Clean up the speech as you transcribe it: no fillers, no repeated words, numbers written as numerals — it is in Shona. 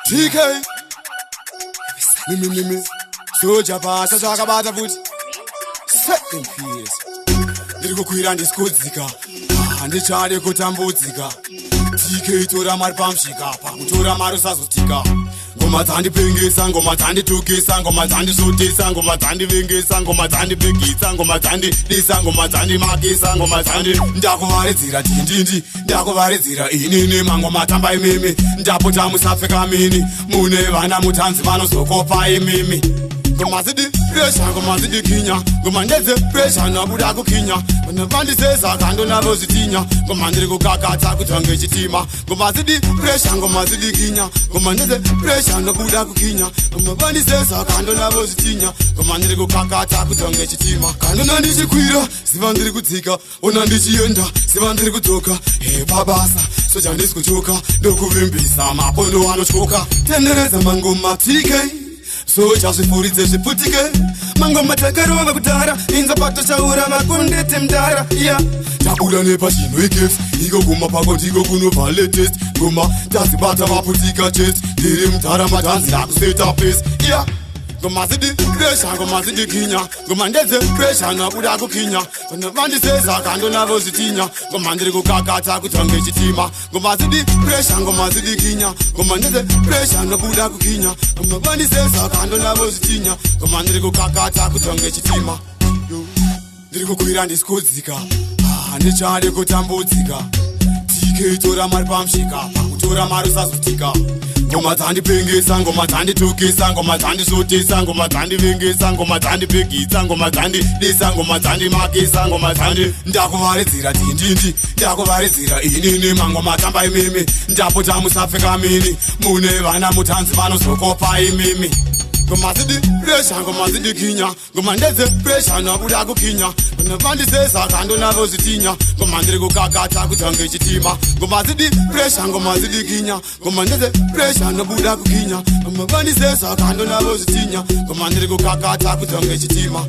TK Me Soja pasa zvakabata futi second phase ndiri kukwira ndisikodzika handichade kutambudzika TK tora mari pamusika pakutora mari usazotika ngoma dzandipengesa ngoma dzanditukisa ngoma dzandisotesa ngoma dzandivengesa ngoma dzandipegisa ngoma dzandidisa ngoma dzandimakisa ngoma dzandi ndakuvaridzira dindindi ndakuvaridzira inini mangoma tamba imimi ndapota musapfeka mini mune vana mutanzi vanozokopa imimi ngoma dzePrezha ngoma dzekinya ngoma dzePrezha nabuda kukinya vandiseza kando navo zvitinya ngoma ndiri kukakata kutange chitima ngoma dzePrezha ngoma dzekinya ngoma dzePrezha nabuda kukinya ngoma vandiseza kando navo zvitinya ngoma ndiri kukakata kutange chitima kando nandichikwira ziva ndiri kudzika ona ndichienda ziva ndiri kudzoka pabasa soja ndisi kuchoka ndokuvimbisa mapondo anotyoka tendereza mangoma TK soja zvifuridze zviputike mangoma takarova kudhara inzapato chaura makondete mdara tabuda nepachino ikefs iko guma pako ndiko kunobva latest ngoma tazibata vaputika chest ndiri mudhara matanzi akuseta pesi ngoma dzePrezha ngoma dzekinya ngoma dzePrezha nabuda kukinya vandiseza kando navo zvitinya ngoma ndiri kukakata kutange chitima ngoma dzePrezha ngoma dzekinya ngoma dzePrezha nabuda kukinya ngoma vandiseza kando navo zvitinya ngoma ndiri kukakata kutange chitima ndiri kukwira ndisikodzika handichade kutambudzika TK tora mari pamusika pakutora mari usazotika ngoma dzandipengesa ngoma dzanditukisa ngoma dzandisotesa ngoma dzandivengesa ngoma dzandipegisa ngoma dzandidisa ngoma dzandimakisa ngoma dzandi ndakuvaridzira dindindi ndakuvaridzira inini mangoma tamba imimi ndapota musapfeka mini mune vana mutanzi vanozokopa imimi ngoma dzePrezha ngoma dzekinya ngoma dzePrezha nabuda kukinya vandiseza kando navo zvitinya ngoma ndiri kukakata kutange chitima ngoma dzePrezha ngoma dzekinya ngoma dzePrezha nabuda kukinya ngoma vandiseza kando navo zvitinya ngoma ndiri kukakata kutange chitima